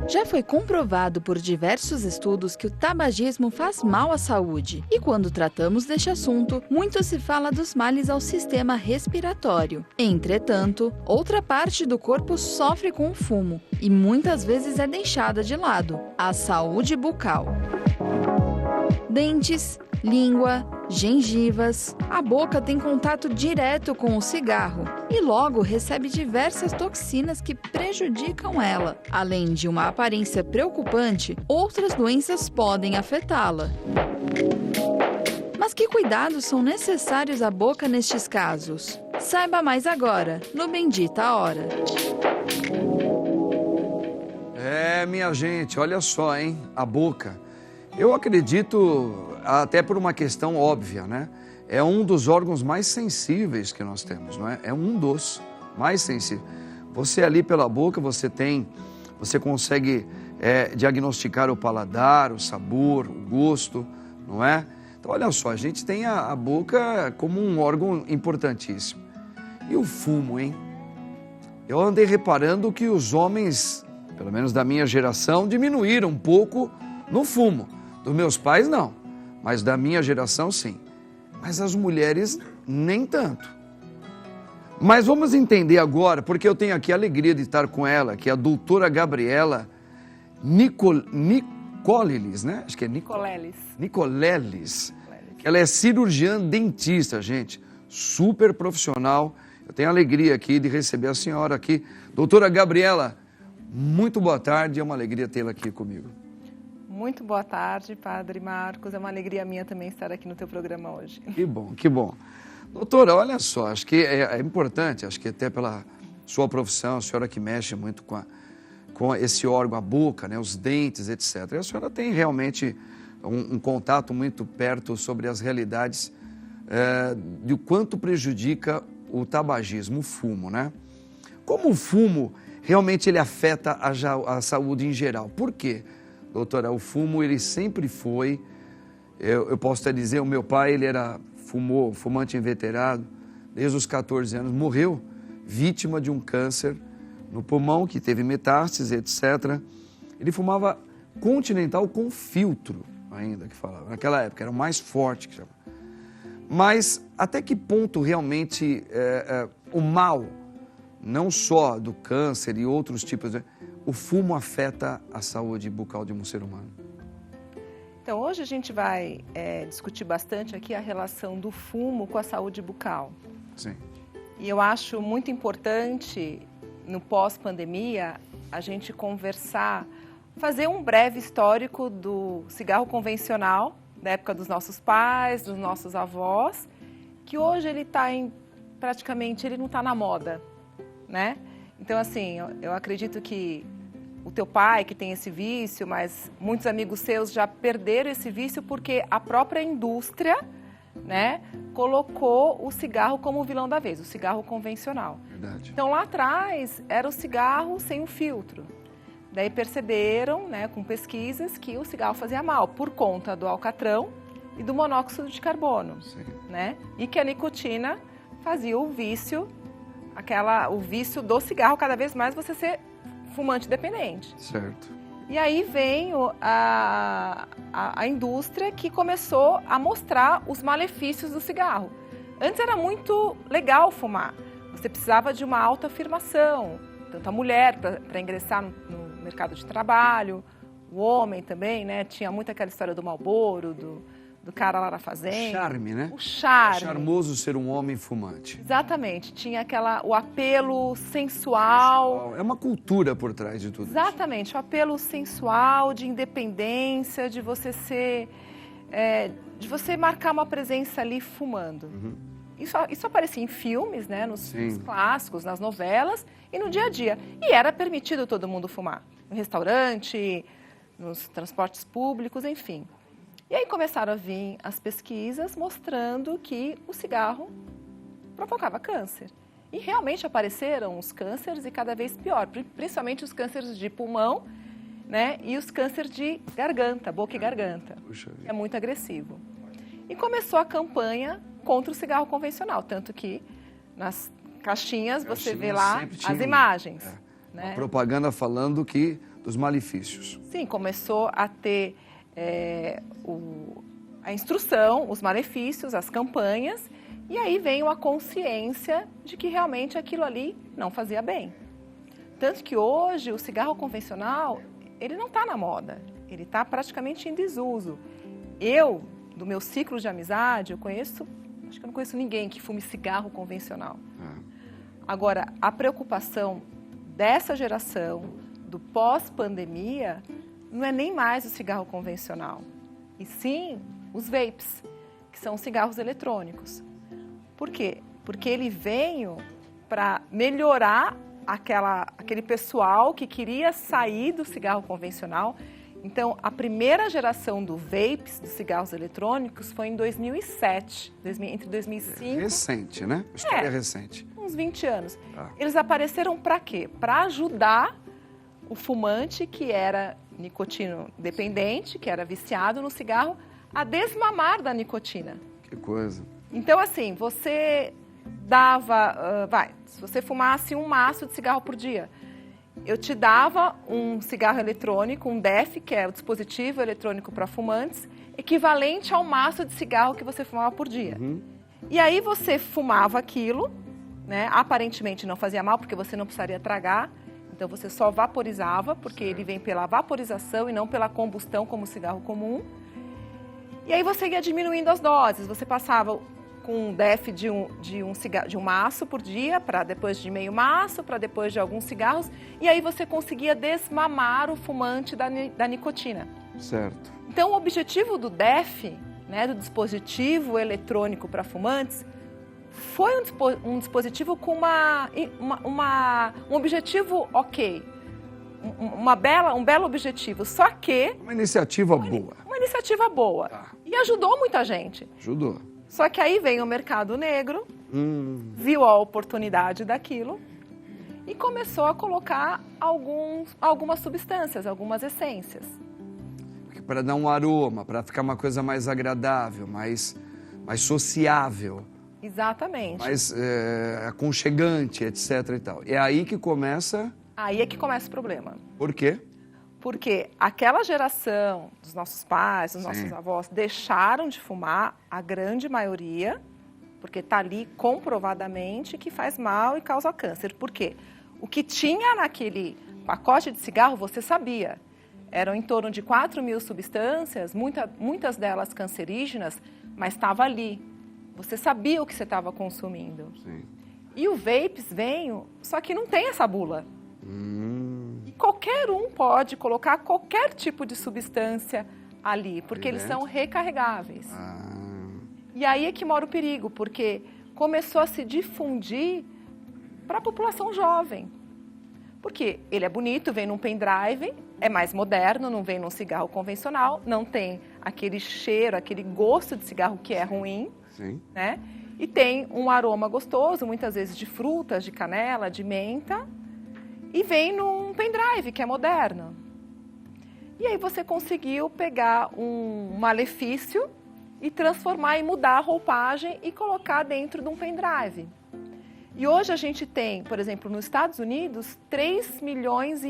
Já foi comprovado por diversos estudos que o tabagismo faz mal à saúde. E quando tratamos deste assunto, muito se fala dos males ao sistema respiratório. Entretanto, outra parte do corpo sofre com o fumo e muitas vezes é deixada de lado: a saúde bucal. Dentes, língua, gengivas. A boca tem contato direto com o cigarro e logo recebe diversas toxinas que prejudicam ela. Além de uma aparência preocupante, outras doenças podem afetá-la. Mas que cuidados são necessários à boca nestes casos? Saiba mais agora, no Bendita Hora. Minha gente, olha só, hein? A boca. Eu acredito, até por uma questão óbvia, né? É um dos órgãos mais sensíveis que nós temos, não é? É um dos mais sensíveis. Você ali pela boca, você consegue diagnosticar o paladar, o sabor, o gosto, não é? Então, olha só, a gente tem a boca como um órgão importantíssimo. E o fumo, hein? Eu andei reparando que os homens, pelo menos da minha geração, diminuíram um pouco no fumo. Dos meus pais, não. Mas da minha geração, sim. Mas as mulheres, nem tanto. Mas vamos entender agora, porque eu tenho aqui a alegria de estar com ela, que é a doutora Gabriela Nicoleles, né? Acho que é Nicoleles. Ela é cirurgiã dentista, gente. Super profissional. Eu tenho a alegria aqui de receber a senhora aqui. Doutora Gabriela, muito boa tarde. É uma alegria tê-la aqui comigo. Muito boa tarde, Padre Marcos. É uma alegria minha também estar aqui no teu programa hoje. Que bom, que bom. Doutora, olha só, acho que é importante, acho que até pela sua profissão, a senhora que mexe muito com esse órgão, a boca, né, os dentes, etc. E a senhora tem realmente um contato muito perto sobre as realidades de o quanto prejudica o tabagismo, o fumo, né? Como o fumo realmente ele afeta a saúde em geral? Por quê? Doutora, o fumo, ele sempre foi, eu posso até dizer, o meu pai, ele era fumante inveterado, desde os 14 anos, morreu vítima de um câncer no pulmão, que teve metástase, etc. Ele fumava Continental com filtro, ainda que falava, naquela época, era o mais forte que chamava. Mas até que ponto realmente o mal, não só do câncer e outros tipos o fumo afeta a saúde bucal de um ser humano? Então, hoje a gente vai discutir bastante aqui a relação do fumo com a saúde bucal. Sim. E eu acho muito importante, no pós-pandemia, a gente conversar, fazer um breve histórico do cigarro convencional, da época dos nossos pais, dos nossos avós, que hoje ele está praticamente, ele não está na moda, né? Então, assim, eu acredito que o teu pai, que tem esse vício, mas muitos amigos seus já perderam esse vício porque a própria indústria, né, colocou o cigarro como o vilão da vez, o cigarro convencional. Verdade. Então, lá atrás, era o cigarro sem o filtro. Daí perceberam, né, com pesquisas, que o cigarro fazia mal por conta do alcatrão e do monóxido de carbono, né? E que a nicotina fazia o vício do cigarro, cada vez mais você ser fumante dependente. Certo. E aí vem a indústria que começou a mostrar os malefícios do cigarro. Antes era muito legal fumar. Você precisava de uma autoafirmação, tanto a mulher para ingressar no mercado de trabalho, o homem também, né? Tinha muito aquela história do Marlboro, do cara lá na fazenda. Charme, né? O charme. É charmoso ser um homem fumante. Exatamente. Tinha o apelo sensual. É uma cultura por trás de tudo. Exatamente. O apelo sensual, de independência, de você ser... de você marcar uma presença ali fumando. Uhum. Isso aparecia em filmes, né? Nos clássicos, nas novelas e no dia a dia. E era permitido todo mundo fumar. No restaurante, nos transportes públicos, enfim. E aí começaram a vir as pesquisas mostrando que o cigarro provocava câncer. E realmente apareceram os cânceres e cada vez pior, principalmente os cânceres de pulmão, né? E os cânceres de garganta, boca e garganta. Puxa vida. É muito agressivo. E começou a campanha contra o cigarro convencional, tanto que nas caixinhas você vê lá as imagens. né? A propaganda falando dos malefícios. Sim, começou a ter a instrução, os malefícios, as campanhas, e aí veio a consciência de que realmente aquilo ali não fazia bem. Tanto que hoje o cigarro convencional, ele não está na moda, ele está praticamente em desuso. Eu, do meu ciclo de amizade, acho que eu não conheço ninguém que fume cigarro convencional. Agora, a preocupação dessa geração, do pós-pandemia, não é nem mais o cigarro convencional, e sim os vapes, que são cigarros eletrônicos. Por quê? Porque ele veio para melhorar aquele pessoal que queria sair do cigarro convencional. Então, a primeira geração do vapes, dos cigarros eletrônicos, foi em 2007, entre 2005... Recente, né? História recente. Uns 20 anos. Eles apareceram para quê? Para ajudar o fumante que era nicotino dependente, que era viciado no cigarro, a desmamar da nicotina. Que coisa. Então, assim, você dava... se você fumasse um maço de cigarro por dia, eu te dava um cigarro eletrônico, um DEF, que é o dispositivo eletrônico para fumantes, equivalente ao maço de cigarro que você fumava por dia. E aí você fumava aquilo, né? Aparentemente não fazia mal, porque você não precisaria tragar, então você só vaporizava, porque ele vem pela vaporização e não pela combustão, como o cigarro comum. E aí você ia diminuindo as doses, você passava com um DEF de um maço por dia, para depois de meio maço, para depois de alguns cigarros, e aí você conseguia desmamar o fumante da nicotina. Certo. Então, o objetivo do DEF, né, do dispositivo eletrônico para fumantes, foi um dispositivo com um objetivo ok, um belo objetivo, só que... Uma iniciativa boa. Uma iniciativa boa. E ajudou muita gente. Ajudou. Só que aí vem o mercado negro, viu a oportunidade daquilo e começou a colocar algumas substâncias, algumas essências. Para dar um aroma, para ficar uma coisa mais agradável, mais sociável. Exatamente. Mais aconchegante, etc. e tal. É aí que começa... Aí é que começa o problema. Por quê? Porque aquela geração dos nossos pais, dos nossos avós, deixaram de fumar, a grande maioria, porque está ali comprovadamente que faz mal e causa câncer. Por quê? O que tinha naquele pacote de cigarro, você sabia. Eram em torno de 4.000 substâncias, muitas delas cancerígenas, mas estava ali. Você sabia o que você estava consumindo. Sim. E o vapes veio, só que não tem essa bula. E qualquer um pode colocar qualquer tipo de substância ali, porque eles são recarregáveis. E aí é que mora o perigo, porque começou a se difundir para a população jovem. Porque ele é bonito, vem num pendrive, é mais moderno, não vem num cigarro convencional, não tem aquele cheiro, aquele gosto de cigarro que é ruim, né? E tem um aroma gostoso, muitas vezes de frutas, de canela, de menta, e vem num pendrive, que é moderno. E aí você conseguiu pegar um malefício e transformar e mudar a roupagem e colocar dentro de um pendrive. E hoje a gente tem, por exemplo, nos Estados Unidos, 3,5 milhões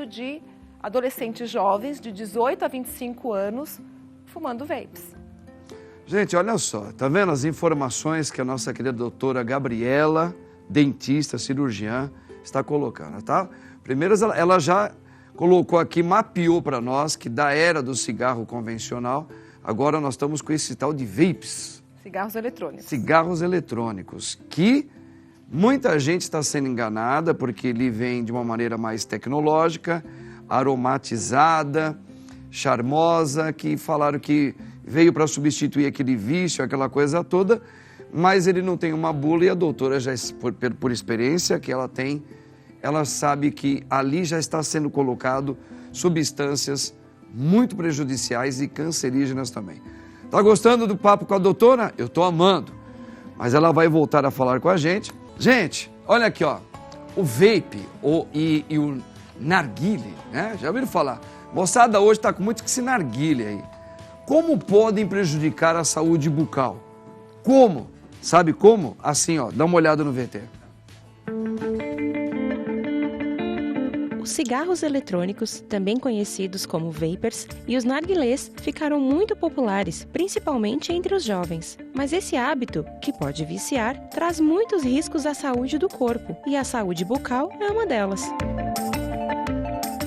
de adolescentes jovens de 18 a 25 anos fumando vapes. Gente, olha só, tá vendo as informações que a nossa querida doutora Gabriela, dentista, cirurgiã, está colocando, tá? Primeiro, ela já colocou aqui, mapeou para nós que da era do cigarro convencional, agora nós estamos com esse tal de vapes. Cigarros eletrônicos. Cigarros eletrônicos, que muita gente está sendo enganada porque ele vem de uma maneira mais tecnológica, aromatizada, charmosa, que falaram que veio para substituir aquele vício, aquela coisa toda, mas ele não tem uma bula e a doutora, já por experiência que ela tem, ela sabe que ali já está sendo colocado substâncias muito prejudiciais e cancerígenas também. Tá gostando do papo com a doutora? Eu tô amando, mas ela vai voltar a falar com a gente. Gente, olha aqui, ó, o vape e o narguile, né? Já ouviram falar? Moçada hoje tá com muito que se narguile aí. Como podem prejudicar a saúde bucal? Como? Sabe como? Assim, ó, dá uma olhada no VT. Os cigarros eletrônicos, também conhecidos como vapers, e os narguilés ficaram muito populares, principalmente entre os jovens. Mas esse hábito, que pode viciar, traz muitos riscos à saúde do corpo, e a saúde bucal é uma delas.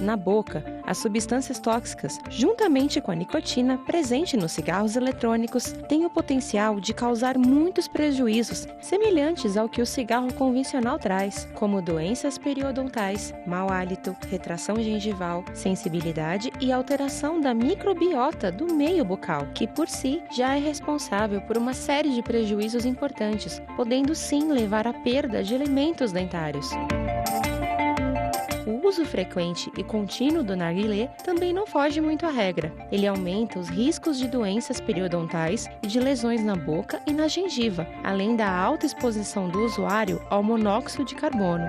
Na boca, as substâncias tóxicas, juntamente com a nicotina presente nos cigarros eletrônicos, têm o potencial de causar muitos prejuízos, semelhantes ao que o cigarro convencional traz, como doenças periodontais, mau hálito, retração gengival, sensibilidade e alteração da microbiota do meio bucal, que por si já é responsável por uma série de prejuízos importantes, podendo sim levar à perda de elementos dentários. O uso frequente e contínuo do narguilé também não foge muito à regra. Ele aumenta os riscos de doenças periodontais e de lesões na boca e na gengiva, além da alta exposição do usuário ao monóxido de carbono.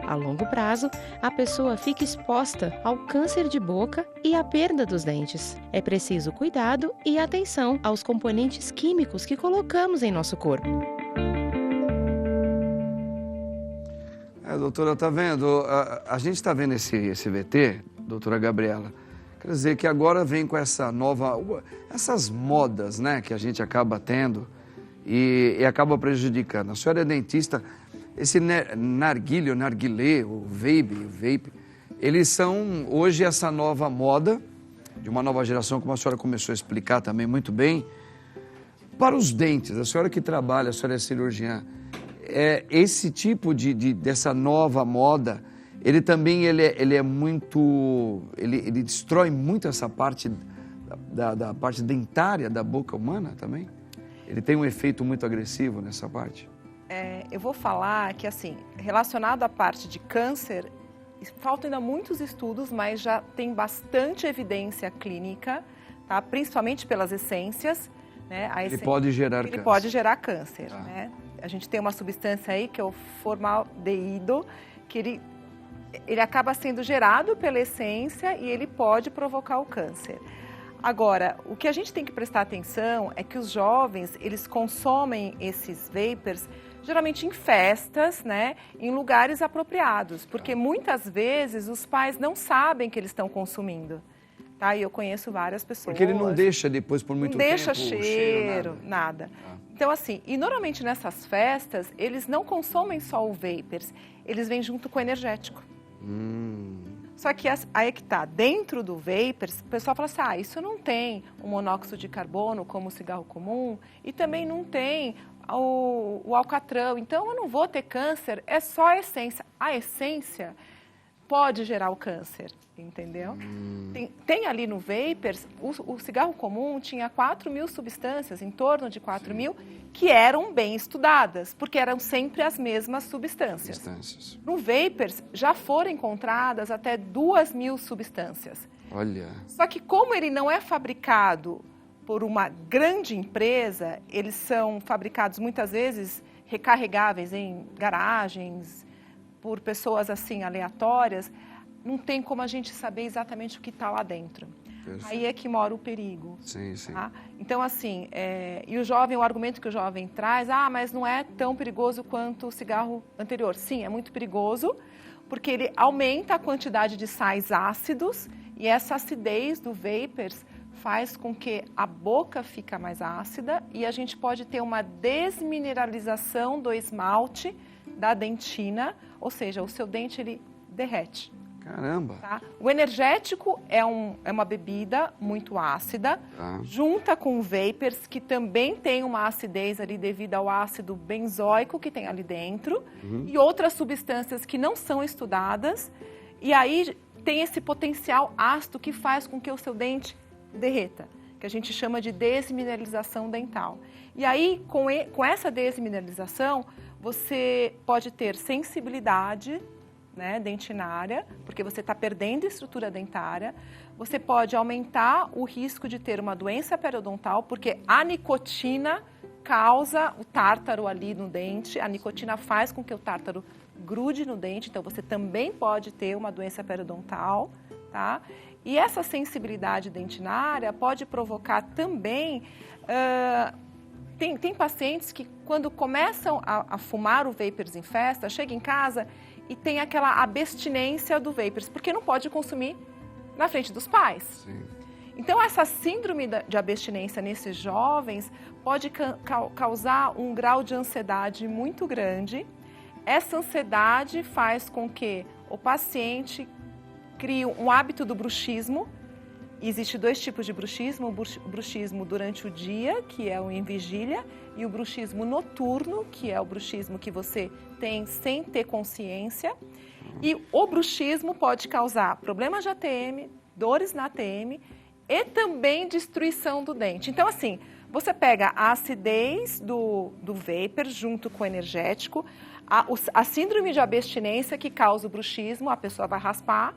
A longo prazo, a pessoa fica exposta ao câncer de boca e à perda dos dentes. É preciso cuidado e atenção aos componentes químicos que colocamos em nosso corpo. Doutora, está vendo? A gente está vendo esse VT, doutora Gabriela, quer dizer que agora vem com essas modas, né, que a gente acaba tendo e acaba prejudicando. A senhora é dentista, esse narguilé, o vape, eles são hoje essa nova moda, de uma nova geração, como a senhora começou a explicar também muito bem, para os dentes. A senhora que trabalha, a senhora é cirurgiã, esse tipo dessa nova moda, ele também ele destrói muito essa parte da parte dentária da boca humana também? Ele tem um efeito muito agressivo nessa parte? Eu vou falar que, assim, relacionado à parte de câncer, faltam ainda muitos estudos, mas já tem bastante evidência clínica, tá? Principalmente pelas essências, né? Ele pode gerar câncer. Ele pode gerar câncer, né? A gente tem uma substância aí que é o formaldeído, que ele acaba sendo gerado pela essência e ele pode provocar o câncer. Agora, o que a gente tem que prestar atenção é que os jovens, eles consomem esses vapers geralmente em festas, né, em lugares apropriados, porque muitas vezes os pais não sabem que eles estão consumindo. Tá? E eu conheço várias pessoas. Porque ele não deixa depois por muito tempo. Não deixa cheiro, nada. Então, assim, e normalmente nessas festas, eles não consomem só o vapers, eles vêm junto com o energético. Só que aí que tá, dentro do vapers, o pessoal fala assim, isso não tem o monóxido de carbono como o cigarro comum e também não tem o alcatrão, então eu não vou ter câncer, é só a essência. A essência pode gerar o câncer, entendeu? Tem ali no vapers, o cigarro comum tinha 4.000 substâncias, em torno de 4.000, que eram bem estudadas, porque eram sempre as mesmas substâncias. No vapers já foram encontradas até 2.000 substâncias. Olha. Só que como ele não é fabricado por uma grande empresa, eles são fabricados muitas vezes recarregáveis em garagens, por pessoas assim aleatórias, não tem como a gente saber exatamente o que está lá dentro. Perfeito. Aí é que mora o perigo. Sim, sim. Tá? Então, assim, e o argumento que o jovem traz, mas não é tão perigoso quanto o cigarro anterior. Sim, é muito perigoso, porque ele aumenta a quantidade de sais ácidos e essa acidez do vapers faz com que a boca fica mais ácida e a gente pode ter uma desmineralização do esmalte da dentina, ou seja, o seu dente ele derrete. Caramba! Tá? O energético é uma bebida muito ácida, junta com o vapers, que também tem uma acidez ali devido ao ácido benzoico que tem ali dentro, e outras substâncias que não são estudadas, e aí tem esse potencial ácido que faz com que o seu dente derreta, que a gente chama de desmineralização dental. E aí, com essa desmineralização, você pode ter sensibilidade, né, dentinária, porque você está perdendo estrutura dentária. Você pode aumentar o risco de ter uma doença periodontal, porque a nicotina causa o tártaro ali no dente. A nicotina faz com que o tártaro grude no dente, então você também pode ter uma doença periodontal, tá? E essa sensibilidade dentinária pode provocar também... Tem pacientes que, quando começam a fumar o vapers em festa, chega em casa e tem aquela abstinência do vapers, porque não pode consumir na frente dos pais. Sim. Então, essa síndrome de abstinência nesses jovens pode causar um grau de ansiedade muito grande. Essa ansiedade faz com que o paciente crie um hábito do bruxismo. Existem 2 tipos de bruxismo: o bruxismo durante o dia, que é o em vigília, e o bruxismo noturno, que é o bruxismo que você tem sem ter consciência. E o bruxismo pode causar problemas de ATM, dores na ATM e também destruição do dente. Então, assim, você pega a acidez do vapor junto com o energético, a síndrome de abstinência que causa o bruxismo, a pessoa vai raspar.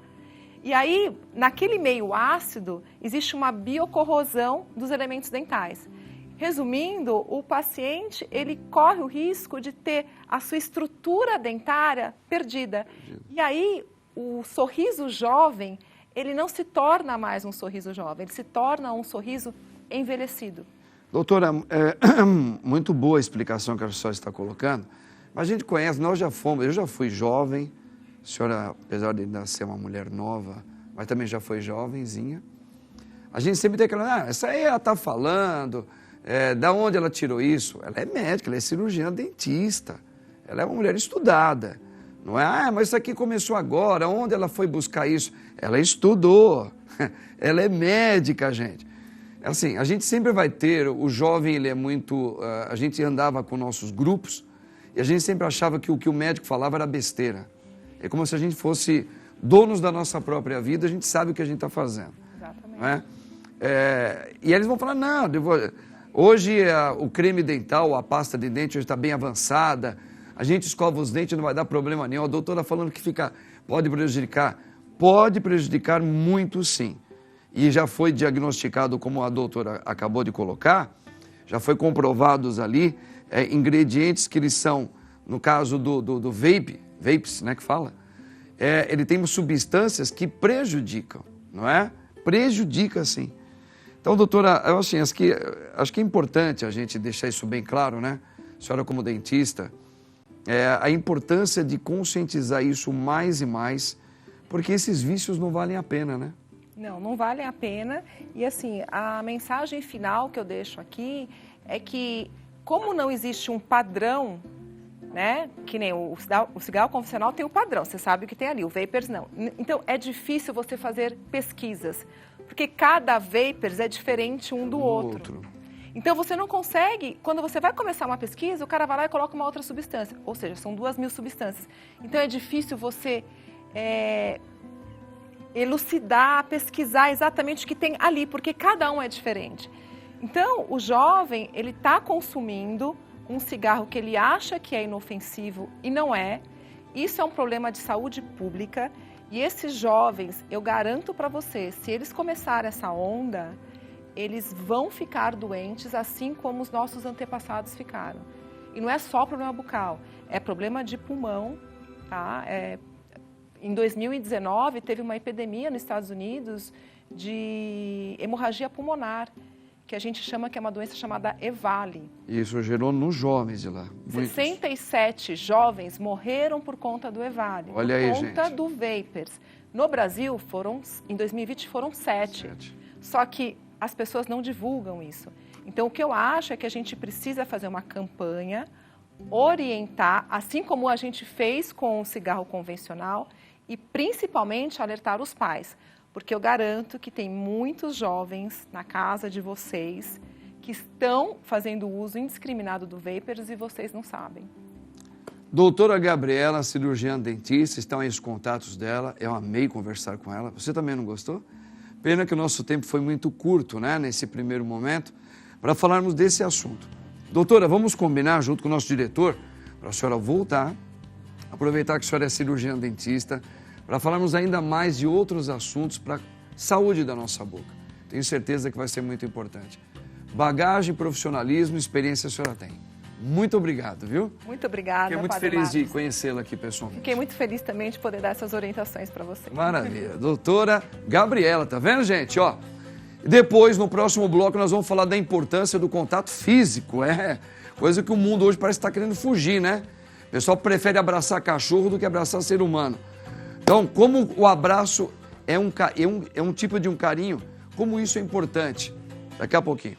E aí, naquele meio ácido, existe uma biocorrosão dos elementos dentais. Resumindo, o paciente, ele corre o risco de ter a sua estrutura dentária perdida. E aí, o sorriso jovem, ele não se torna mais um sorriso jovem, ele se torna um sorriso envelhecido. Doutora, muito boa a explicação que a senhora está colocando, mas a gente conhece, nós já fomos, eu já fui jovem, a senhora, apesar de ainda ser uma mulher nova, mas também já foi jovenzinha. A gente sempre tem aquela, essa aí ela está falando, da onde ela tirou isso? Ela é médica, ela é cirurgiã dentista, ela é uma mulher estudada. Não é, mas isso aqui começou agora, onde ela foi buscar isso? Ela estudou, ela é médica, gente. Assim, a gente sempre vai ter, o jovem, ele é muito, a gente andava com nossos grupos e a gente sempre achava que o que o médico falava era besteira. É como se a gente fosse donos da nossa própria vida, a gente sabe o que a gente está fazendo. Exatamente. Não é? E eles vão falar, não, hoje o creme dental, a pasta de dente hoje está bem avançada, a gente escova os dentes, não vai dar problema nenhum. A doutora falando que pode prejudicar muito sim. E já foi diagnosticado, como a doutora acabou de colocar, já foi comprovados ali ingredientes que eles são, no caso do vapes, né, que fala, ele tem substâncias que prejudicam, não é? Prejudica sim. Então, doutora, eu assim, acho que é importante a gente deixar isso bem claro, né? A senhora como dentista, a importância de conscientizar isso mais e mais, porque esses vícios não valem a pena, né? Não valem a pena. E assim, a mensagem final que eu deixo aqui é que, como não existe um padrão, né? Que nem o cigarro convencional tem o padrão, você sabe o que tem ali, o vapers não. Então, é difícil você fazer pesquisas, porque cada vapers é diferente um do outro. Então, você não consegue, quando você vai começar uma pesquisa, o cara vai lá e coloca uma outra substância, ou seja, são 2.000 substâncias. Então, é difícil você elucidar, pesquisar exatamente o que tem ali, porque cada um é diferente. Então, o jovem, ele está consumindo um cigarro que ele acha que é inofensivo e não é. Isso é um problema de saúde pública. E esses jovens, eu garanto para você, se eles começarem essa onda, eles vão ficar doentes, assim como os nossos antepassados ficaram. E não é só problema bucal, é problema de pulmão, tá? Em 2019, teve uma epidemia nos Estados Unidos de hemorragia pulmonar, que a gente chama, que é uma doença chamada EVALI. Isso gerou nos jovens de lá. 67 jovens morreram por conta do EVALI. Olha aí, por conta gente. do vapers. No Brasil, em 2020, foram 7. Só que as pessoas não divulgam isso. Então, o que eu acho é que a gente precisa fazer uma campanha, orientar, assim como a gente fez com o cigarro convencional, e principalmente alertar os pais. Porque eu garanto que tem muitos jovens na casa de vocês que estão fazendo uso indiscriminado do vapers e vocês não sabem. Doutora Gabriela, cirurgiã dentista, estão aí os contatos dela. Eu amei conversar com ela. Você também não gostou? Pena que o nosso tempo foi muito curto, né, nesse primeiro momento, para falarmos desse assunto. Doutora, vamos combinar junto com o nosso diretor, para a senhora voltar, aproveitar que a senhora é cirurgiã dentista, para falarmos ainda mais de outros assuntos para a saúde da nossa boca. Tenho certeza que vai ser muito importante. Bagagem, profissionalismo, experiência a senhora tem. Muito obrigado, viu? Muito obrigada, Fiquei muito feliz de conhecê-la aqui pessoalmente. Fiquei muito feliz também de poder dar essas orientações para você. Maravilha. Doutora Gabriela, tá vendo, gente? Ó, depois, no próximo bloco, nós vamos falar da importância do contato físico. Coisa que o mundo hoje parece estar querendo fugir, né? O pessoal prefere abraçar cachorro do que abraçar ser humano. Então, como o abraço é um tipo de um carinho, como isso é importante. Daqui a pouquinho.